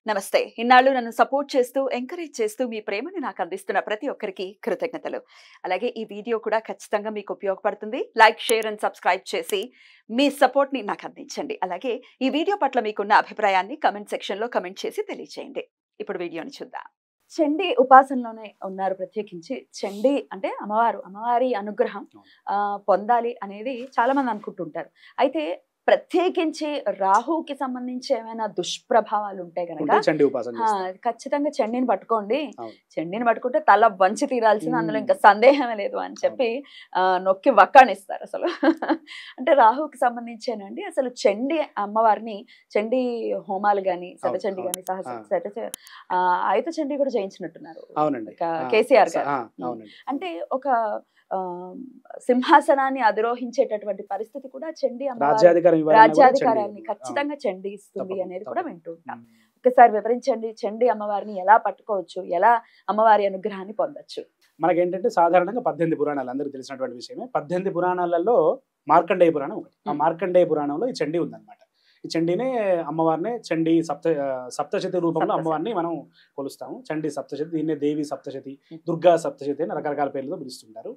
నమస్తే. ఇన్నాళ్ళు నన్ను సపోర్ట్ చేస్తూ, ఎంకరేజ్ చేస్తూ మీ ప్రేమని నాకు అందిస్తున్న ప్రతి ఒక్కరికి కృతజ్ఞతలు. అలాగే ఈ వీడియో కూడా ఖచ్చితంగా మీకు ఉపయోగపడుతుంది. లైక్, షేర్ అండ్ సబ్స్క్రైబ్ చేసి మీ సపోర్ట్‌ని నాకు అందించండి. అలాగే ఈ వీడియో పట్ల మీకున్న అభిప్రాయాన్ని కామెంట్ సెక్షన్‌లో కామెంట్ చేసి తెలియజేయండి. ఇప్పుడు వీడియోని చూద్దాం. చండీ ఉపాసనలోనే ఉన్నారు ప్రత్యేకించి. చండీ అంటే అమ్మవారి అనుగ్రహం పొందాలి అనేది చాలా మంది అనుకుంటుంటారు. అయితే ప్రత్యేకించి రాహుకి సంబంధించి ఏమైనా దుష్ప్రభావాలు ఉంటే గనక ఖచ్చితంగా చండీని పట్టుకోండి. చండీని పట్టుకుంటే తల వంచి తీరాల్సింది, అందులో ఇంకా సందేహమే లేదు అని చెప్పి నొక్కి వక్కాణిస్తారు అసలు. అంటే రాహుకి సంబంధించేనండి అసలు చండీ అమ్మవారిని చండీ హోమాలు గాని, శతచండీ గాని, ఆయుధ చండీ కూడా చేయించినట్టున్నారు కేసీఆర్ గారు. అంటే ఒక సింహాసనాన్ని అధిరోహించేటటువంటి పరిస్థితి కూడా చండీ రాజ్యాధికారాన్ని ఖచ్చితంగా చండీ ఇస్తుంది అనేది కూడా వింటూ ఉంటాం. ఒకసారి వివరించండి, చండీ అమ్మవారిని ఎలా పట్టుకోవచ్చు, ఎలా అమ్మవారి అనుగ్రహాన్ని పొందొచ్చు? మనకేంటంటే సాధారణంగా 18 పురాణాలు అందరికీ తెలిసినటువంటి విషయమే. 18 పురాణాలలో మార్కండేయ పురాణం ఒకటి. ఆ మార్కండేయ పురాణంలో ఈ చండీ ఉందన్నమాట. ఈ చండీనే అమ్మవారినే చండీ సప్తశతి రూపంలో అమ్మవారిని మనం కొలుస్తాము. చండీ సప్తశతి, దీన్నే దేవి సప్తశతి, దుర్గా సప్తశతి అని రకరకాల పేర్లతో పిలుస్తుంటారు.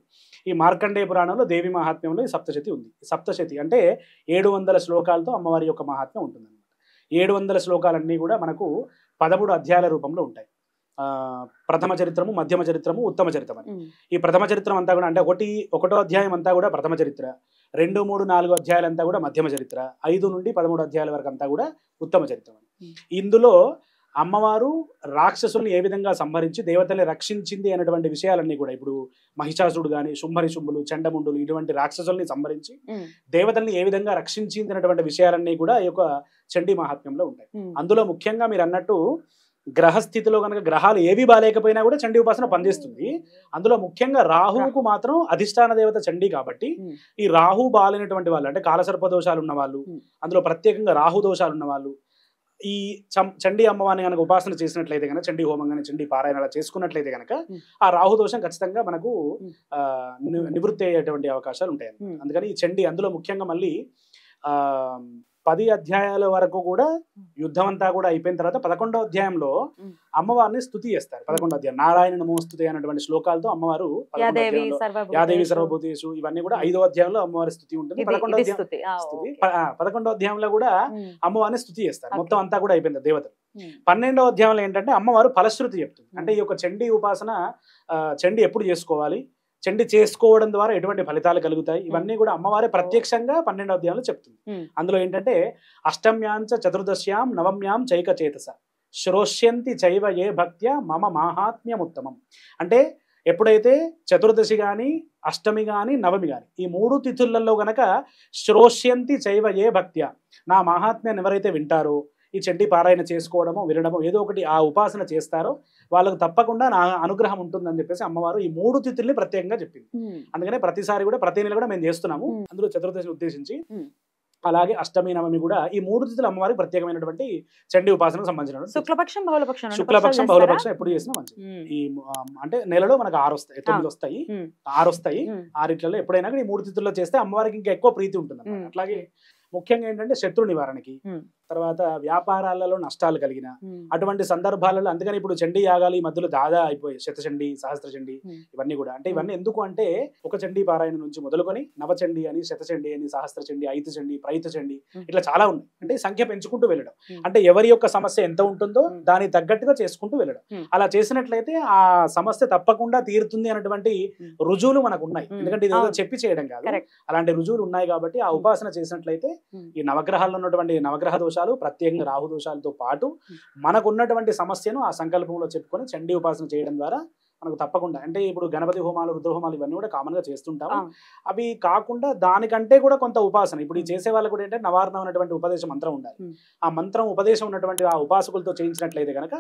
ఈ మార్కండేయ పురాణంలో దేవి మహాత్మ్యంలో ఈ సప్తశతి ఉంది. సప్తశతి అంటే 700 శ్లోకాలతో అమ్మవారి యొక్క మహాత్మ్యం ఉంటుందన్నమాట. 700 శ్లోకాలన్నీ కూడా మనకు 13 అధ్యాయాల రూపంలో ఉంటాయి. ప్రథమ చరిత్రము, మధ్యమ చరిత్రము, ఉత్తమ చరిత్రం అని. ఈ ప్రథమ చరిత్రం అంతా కూడా అంటే ఒకటో అధ్యాయం అంతా కూడా ప్రథమ చరిత్ర, 2, 3, 4 అధ్యాయాలంతా కూడా మధ్యమ చరిత్ర, 5 నుండి 13 అధ్యాయాల వరకు అంతా కూడా ఉత్తమ చరిత్రం అని. ఇందులో అమ్మవారు రాక్షసుల్ని ఏ విధంగా సంహరించి దేవతల్ని రక్షించింది అనేటువంటి విషయాలన్నీ కూడా, ఇప్పుడు మహిషాసుడు గాని, శుంభరిశుంభులు, చండముండులు ఇటువంటి రాక్షసుల్ని సంహరించి దేవతల్ని ఏ విధంగా రక్షించింది అనేటువంటి విషయాలన్నీ కూడా ఈ యొక్క చండీ మహాత్మ్యంలో ఉంటాయి. అందులో ముఖ్యంగా మీరు అన్నట్టు గ్రహస్థితిలో కనుక గ్రహాలు ఏవి బాలేకపోయినా కూడా చండీ ఉపాసన పనిచేస్తుంది. అందులో ముఖ్యంగా రాహువుకు మాత్రం అధిష్టాన దేవత చండీ కాబట్టి ఈ రాహు బాలేనటువంటి వాళ్ళు అంటే కాలసర్ప దోషాలు ఉన్న వాళ్ళు, అందులో ప్రత్యేకంగా రాహు దోషాలు ఉన్న వాళ్ళు ఈ చండీ అమ్మవారిని కనుక ఉపాసన చేసినట్లయితే కనుక, చండీ హోమం కానీ చండీ పారాయణ చేసుకున్నట్లయితే కనుక ఆ రాహు దోషం ఖచ్చితంగా మనకు నివృత్తి అయ్యేటువంటి అవకాశాలు ఉంటాయి. అందుకని ఈ చండీ అందులో ముఖ్యంగా మళ్ళీ 10 అధ్యాయాల వరకు కూడా యుద్ధం అంతా కూడా అయిపోయిన తర్వాత 11వ అధ్యాయంలో అమ్మవారిని స్తుతి చేస్తారు. 11వ అధ్యాయం నారాయణ నమోస్తుతే అనేటువంటి శ్లోకాలతో అమ్మవారు యాదేవి సర్వభూతేషు ఇవన్నీ కూడా 5వ అధ్యాయంలో అమ్మవారి స్తుతి ఉంటుంది. 11వ అధ్యాయంలో కూడా అమ్మవారిని స్తుతి చేస్తారు. మొత్తం అంతా కూడా అయిపోయింది దేవతలు. 12వ అధ్యాయంలో ఏంటంటే అమ్మవారు ఫలశ్రుతి చెప్తుంది. అంటే ఈ యొక్క చండీ ఉపాసన చండీ ఎప్పుడు చేసుకోవాలి, చండీ చేసుకోవడం ద్వారా ఎటువంటి ఫలితాలు కలుగుతాయి, ఇవన్నీ కూడా అమ్మవారే ప్రత్యక్షంగా 12వ అధ్యాయంలో చెప్తుంది. అందులో ఏంటంటే అష్టమ్యాంచ చతుర్దశ్యాం నవమ్యాం చైక చేతస శ్రోష్యంతి చైవ ఏ భక్త్య మమ మాహాత్మ్యం ఉత్తమం. అంటే ఎప్పుడైతే చతుర్దశి కానీ, అష్టమి కానీ, నవమి కానీ ఈ 3 తిథులలో గనక శ్రోష్యంతి చైవ ఏ భక్త్య నా మహాత్మ్యాన్ని ఎవరైతే వింటారో, ఈ చండీ పారాయణ చేసుకోవడమో వినడమో ఏదో ఒకటి ఆ ఉపాసన చేస్తారో వాళ్ళకు తప్పకుండా నా అనుగ్రహం ఉంటుందని చెప్పేసి అమ్మవారు ఈ 3 తిథుల్ని ప్రత్యేకంగా చెప్పింది. అందుకనే ప్రతిసారి కూడా ప్రతి నెల కూడా మేము చేస్తున్నాము. అందులో చతుర్దశిని ఉద్దేశించి అలాగే అష్టమి, నవమి కూడా ఈ 3 తిథులు అమ్మవారికి ప్రత్యేకమైనటువంటి చండీ ఉపాసనకు సంబంధించిన శుక్లపక్షం బహుళపక్షం ఎప్పుడు చేసినా మంచిది. ఈ అంటే నెలలో మనకు 6 వస్తాయి, 9 వస్తాయి, 6 వస్తాయి. 6 ఎప్పుడైనా ఈ 3 తిథుల్లో చేస్తే అమ్మవారికి ఇంకా ఎక్కువ ప్రీతి ఉంటుంది. అట్లాగే ముఖ్యంగా ఏంటంటే శత్రు నివారణకి, తర్వాత వ్యాపారాలలో నష్టాలు కలిగిన అటువంటి సందర్భాలలో, అందుకని ఇప్పుడు చండీ యాగాలు ఈ మధ్యలో దాదా అయిపోయి శతచండీ, సహస్రచండీ ఇవన్నీ కూడా. అంటే ఇవన్నీ ఎందుకు అంటే ఒక చండీ పారాయణ నుంచి మొదలుకొని నవచండీ అని, శతచండీ అని, సహస్రచండీ, ఐతచండీ, ప్రైతచండీ ఇట్లా చాలా ఉన్నాయి. అంటే సంఖ్య పెంచుకుంటూ వెళ్ళడం, అంటే ఎవరి యొక్క సమస్య ఎంత ఉంటుందో దానికి తగ్గట్టుగా చేసుకుంటూ వెళ్ళడం. అలా చేసినట్లయితే ఆ సమస్య తప్పకుండా తీరుతుంది అనేటువంటి రుజువులు మనకు ఉన్నాయి. ఎందుకంటే ఇది చెప్పి చేయడం కాదు, అలాంటి రుజువులు ఉన్నాయి. కాబట్టి ఆ ఉపాసన చేసినట్లయితే ఈ నవగ్రహాల్లో ఉన్నటువంటి నవగ్రహ దోషాలు, ప్రత్యేకంగా రాహు దోషాలతో పాటు మనకు ఉన్నటువంటి సమస్యను ఆ సంకల్పంలో చెప్పుకొని చండీ ఉపాసన చేయడం ద్వారా మనకు తప్పకుండా, అంటే ఇప్పుడు గణపతి హోమాలు, రుద్రహోమాలు ఇవన్నీ కూడా కామన్ గా చేస్తుంటాము. అవి కాకుండా దానికంటే కూడా కొంత ఉపాసన ఇప్పుడు ఈ చేసే వాళ్ళకు కూడా ఏంటంటే నవారణం అనేటువంటి ఉపదేశ మంత్రం ఉండాలి. ఆ మంత్రం ఉపదేశం ఉన్నటువంటి ఆ ఉపాసకులతో చేయించినట్లయితే కనుక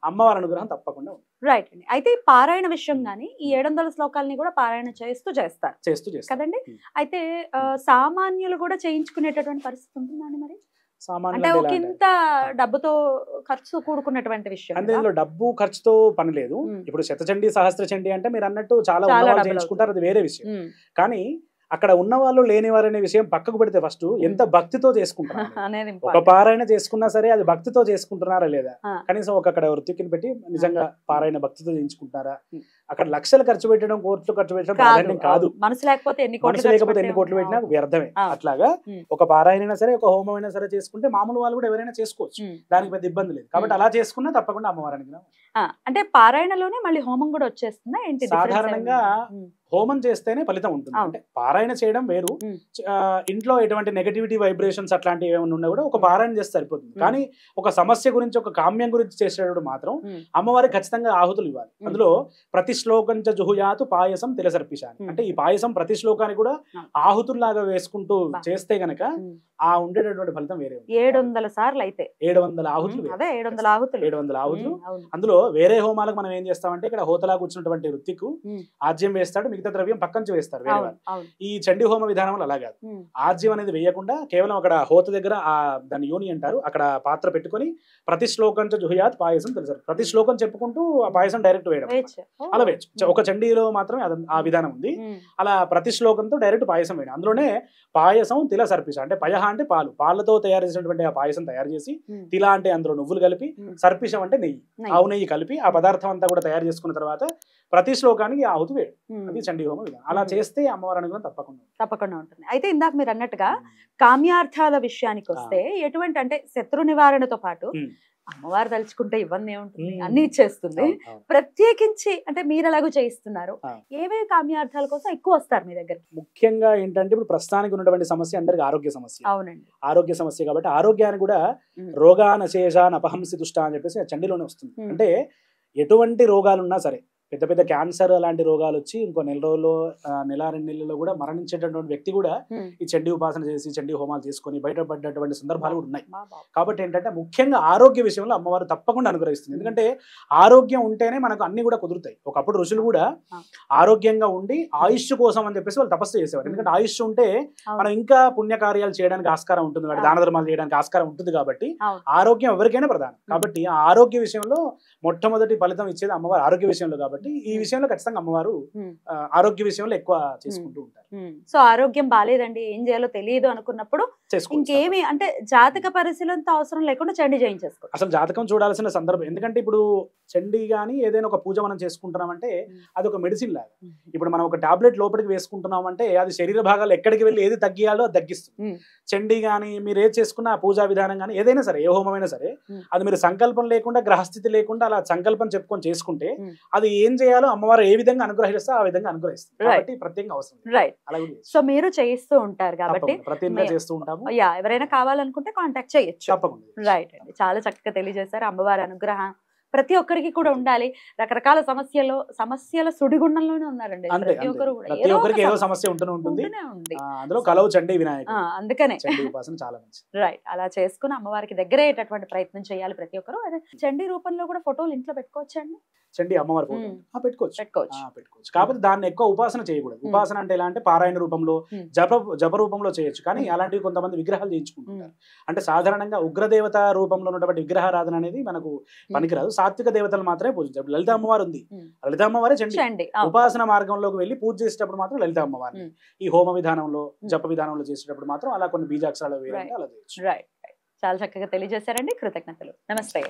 అమ్మవారి అనుగ్రహం తప్పకుండా ఉంది. రైట్ అండి. అయితే పారాయణ విషయం గానీ ఈ 700 శ్లోకాలని కూడా పారాయణ చేస్తూ కదండి. అయితే సామాన్యులు కూడా చేయించుకునేటటువంటి పరిస్థితి ఉంటుందండి మరి? అంటే ఒకంత డబ్బుతో ఖర్చు కూడుకున్నటువంటి విషయం. అంటే ఇందులో డబ్బు ఖర్చుతో పని లేదు. ఇప్పుడు శతచండీ, సహస్రచండీ అంటే మీరు అన్నట్టు చాలా చేయించుకుంటారు, అది వేరే విషయం. కానీ అక్కడ ఉన్న వాళ్ళు లేని వారు అనే విషయం పక్కకు పెడితే ఫస్ట్ ఎంత భక్తితో చేసుకుంటున్నారు అనేది ఒక important. పారాయణ చేసుకున్నా సరే అది భక్తితో చేసుకుంటున్నారా లేదా ఆ. కనీసం ఒక అక్కడ వృత్తికిని పెట్టి నిజంగా పారాయణ భక్తితో చేయించుకుంటారా అక్కడ లక్షలు ఖర్చు పెట్టడం కోట్లు ఖర్చు పెట్టడం ప్రాధాన్యం కాదు మనసు లేకపోతే ఎన్ని కోట్లు మనసు లేకపోతే ఖర్చు ఎన్ని కోట్లు పెట్టినా పెట్టినా వ్యర్థమే ఆ. అట్లాగా ఉమ్. ఒక పారాయణ అయినా సరే ఒక హోమం అయినా సరే చేసుకుంటే మామూలు వాళ్ళు కూడా ఎవరైనా చేసుకోవచ్చు ఉమ్. దానికి పెద్ద ఇబ్బంది లేదు కాబట్టి అలా చేసుకున్నా తప్పకుండా అమ్మవారికి అంటే పారాయణలోనే మళ్ళీ హోమం కూడా వచ్చేస్తుందా ఏంటి difference సాధారణంగా ఏమన్నా? ఉమ్. హోమం చేస్తేనే ఫలితం ఉంటుంది అవును. అంటే పారాయణ చేయడం వేరు ఉమ్. ఇంట్లో ఎటువంటి నెగటివిటీ వైబ్రేషన్స్ అట్లాంటివి ఏమైనా ఉన్నా కూడా ఒక పారాయణ చేస్తే సరిపోతుంది ఉమ్. కానీ ఒక సమస్య గురించి ఒక కామ్యం గురించి చేసేటప్పుడు మాత్రం ఉమ్. అమ్మవారికి ఖచ్చితంగా ఆహుతులు ఇవ్వాలి ఉమ్. అందులో ప్రతి శ్లోకం జుహుయాతు పాయసం తిలసర్పిషాని ఉమ్. అంటే ఈ పాయసం ప్రతి శ్లోకానికి కూడా అవును. ఆహుతుల్లాగా వేసుకుంటూ బా. చేస్తే గనక ఉమ్. ఆ ఉండేటటువంటి ఫలితం వేరే 700 సార్లు అయితే 700 ఆహుతులు వేరు. అదే 700 ఆహుతులు 700 ఆహుతులు ఉమ్, అవును. అందులో వేరే హోమాలకు మనం ఏం చేస్తామంటే ఇక్కడ హోతలా కూర్చున్నటువంటి వృత్తికు ఉమ్. ఆజ్యం వేస్తాడు మిగతా ద్రవ్యం పక్కన వేస్తారు వేరే అవును వాళ్ళు అవును ఈ చండీ హోమ విధానంలో అలా కాదు ఉమ్. ఆజ్యం అనేది వేయకుండా కేవలం అక్కడ హోత దగ్గర ఆ దాని యోని అంటారు అక్కడ పాత్ర పెట్టుకొని ప్రతి శ్లోకం జుహుయాత్ పాయసం తెలుసు ప్రతి శ్లోకం చెప్పుకుంటూ ఆ పాయసం డైరెక్ట్ వేయడం వేయచ్చు. ఓ. అలా వేయచ్చు ఒక చండీలో మాత్రమే ఆ విధానం ఉంది ఉమ్. అలా ప్రతి శ్లోకంతో డైరెక్ట్ పాయసం వేయడం అందులోనే పాయసం తిల సర్పిష అంటే పయహ అంటే పాలతో తయారు చేసినటువంటి ఆ పాయసం తయారు చేసి ఉమ్. తిల అంటే అందులో నువ్వులు కలిపి ఉమ్. సర్పిషం అంటే నెయ్యి నెయ్యి. ఆవు నెయ్యి కలిపి ఆ పదార్థం అంతా కూడా తయారు చేసుకున్న తర్వాత ప్రతి శ్లోకానికి ఆహుతి వేయడం ఉమ్. అది చండీ హోమ విధానం అలా చేస్తే అమ్మవారి అనుగ్రహం తప్పకుండా ఉంటుంది. తప్పకుండా ఉంటుంది. అయితే ఇందాక మీరు అన్నట్టుగా కామ్యార్థాల విషయానికి వస్తే ఎటువంటి అంటే శత్రు నివారణతో పాటు ఉమ్. అమ్మవారు తలుచుకుంటే ఇబ్బంది ఏముంటుంది ఉమ్. అన్ని ఇచ్చేస్తుంది. అవును, అవును. ప్రత్యేకించి అంటే మీరు ఎలాగో చేయిస్తున్నారు ఆ. ఏవేవి కామ్యార్థాల కోసం ఎక్కువ వస్తారు మీ దగ్గర? ముఖ్యంగా ఏంటంటే ఇప్పుడు ప్రస్తుతానికి ఉన్నటువంటి సమస్య అందరికి ఆరోగ్య సమస్య అవునండి. ఆరోగ్య సమస్య కాబట్టి ఆరోగ్యాన్ని కూడా ఉమ్. రోగానశేషాన్ అపహంసి దుష్ట అని చెప్పేసి ఆ చండీలోనే వస్తుంది ఉమ్. అంటే ఎటువంటి రోగాలున్నా సరే పెద్ద పెద్ద క్యాన్సర్ అలాంటి రోగాలు వచ్చి ఇంకో నెల రోజుల్లో నెల 2 నెలల్లో కూడా మరణించేటటువంటి వ్యక్తి కూడా ఉమ్. ఈ చండీ ఉపాసన చేసి చండీ హోమాలు చేసుకొని బయటపడ్డటువంటి సందర్భాలు కూడా ఉన్నాయి బా, బా. కాబట్టి ఏంటంటే ముఖ్యంగా ఆరోగ్య విషయంలో అమ్మవారు తప్పకుండా అనుగ్రహిస్తుంది ఎందుకంటే ఆరోగ్యం ఉంటేనే మనకు అన్ని కూడా కుదురుతాయి ఒకప్పుడు ఋషులు కూడా ఆరోగ్యంగా ఉండి ఆయుష్ కోసం అని చెప్పేసి వాళ్ళు తపస్సు చేసేవారు ఎందుకంటే ఆయుష్ ఉంటే మనం ఇంకా పుణ్యకార్యాలు చేయడానికి ఆస్కారం ఉంటుంది కాబట్టి దాన ధర్మాలు చేయడానికి ఆస్కారం ఉంటుంది కాబట్టి అవును. ఆరోగ్యం ఎవరికైనా ప్రధానం కాబట్టి ఆ ఆరోగ్య విషయంలో మొట్టమొదటి ఫలితం ఇచ్చేది అమ్మవారు ఆరోగ్య విషయంలో కాబట్టి ఈ విషయంలో ఖచ్చితంగా అమ్మవారు ఉమ్. ఆరోగ్య విషయంలో ఎక్కువ చేసుకుంటూ ఉంటారు సో ఆరోగ్యం బాలేదండి ఏం చేయాలో తెలియదు అనుకున్నప్పుడు చేసుకోవచ్చు ఇంకేమి అంటే జాతక పరిశీలనతో అవసరం లేకుండా చండి చేయించేసుకో. అసలు జాతకం చూడాల్సిన సందర్భం ఎందుకంటే ఇప్పుడు చండీ గానీ ఏదైనా ఒక పూజ మనం చేసుకుంటున్నామంటే అది ఒక మెడిసిన్ లాగా ఇప్పుడు మనం ఒక టాబ్లెట్ లోపలికి వేసుకుంటున్నామంటే అది శరీర భాగాలు ఎక్కడికి వెళ్ళి ఏది తగ్గియాలో అది తగ్గిస్తుంది చండీ గానీ మీరు ఏది చేసుకున్న ఆ పూజా విధానం కానీ ఏదైనా సరే ఏ హోమమైనా సరే అది మీరు సంకల్పం లేకుండా గ్రహస్థితి లేకుండా అలా సంకల్పం చెప్పుకొని చేసుకుంటే అది ఏం చేయాలో అమ్మవారు ఏ విధంగా అనుగ్రహిస్తే ఆ విధంగా అనుగ్రహిస్తుంది కాబట్టి ప్రత్యేకంగా అవసరం రైట్. అలా సో మీరు చేయిస్తూ ఉంటారు కాబట్టి ప్రత్యేకంగా చేస్తూ ఉంటాము ఎవరైనా కావాలనుకుంటే కాంటాక్ట్ చేయొచ్చు. తప్పకుండా. రైట్ అండి చాలా చక్కగా తెలియజేశారు. అమ్మవారి అనుగ్రహం ప్రతి ఒక్కరికి కూడా ఉండాలి. రకరకాల సమస్యల సుడిగుండంలోనే ఉన్నారండి ప్రతి ఒక్కరు కూడా. ప్రతి ఒక్కరికి ఏదో సమస్య ఉంటూనే ఉంటుంది అందులో కలవు చండీ వినాయకుడు అందుకనే చండీ ఉపాసన చాలా మంచిది. రైట్. అలా చేసుకుని అమ్మవారికి దగ్గరయ్యేటటువంటి ప్రయత్నం చేయాలి ప్రతి ఒక్కరు. అదే చండీ రూపంలో కూడా ఫోటోలు ఇంట్లో పెట్టుకోవచ్చు అండి. చండీ అమ్మవారి ఫోటో పెట్టుకోవచ్చు. కాకపోతే దాన్ని ఎక్కువ ఉపాసన చేయకూడదు. ఉపాసన అంటే ఎలా అంటే పారాయణ రూపంలో జప రూపంలో చేయొచ్చు కానీ అలాంటివి కొంతమంది విగ్రహాలు చేయించుకుంటుంటారు. అంటే సాధారణంగా ఉగ్రదేవత రూపంలో ఉన్నటువంటి విగ్రహారాధన అనేది మనకు పనికిరాదు. సాత్విక దేవతలు మాత్రమే పూజించారు. లలిత అమ్మవారు ఉంది, లలిత అమ్మవారే చండీ. ఉపాసన మార్గంలోకి వెళ్ళి పూజ చేసేటప్పుడు మాత్రం లలిత అమ్మవారిని ఈ హోమ విధానంలో జప విధానంలో చేసేటప్పుడు మాత్రం అలా కొన్ని బీజాక్షరాలు వేయాలంటే అలా చేయొచ్చు. రైట్. చాలా చక్కగా తెలియజేశారండి. కృతజ్ఞతలు. నమస్తే.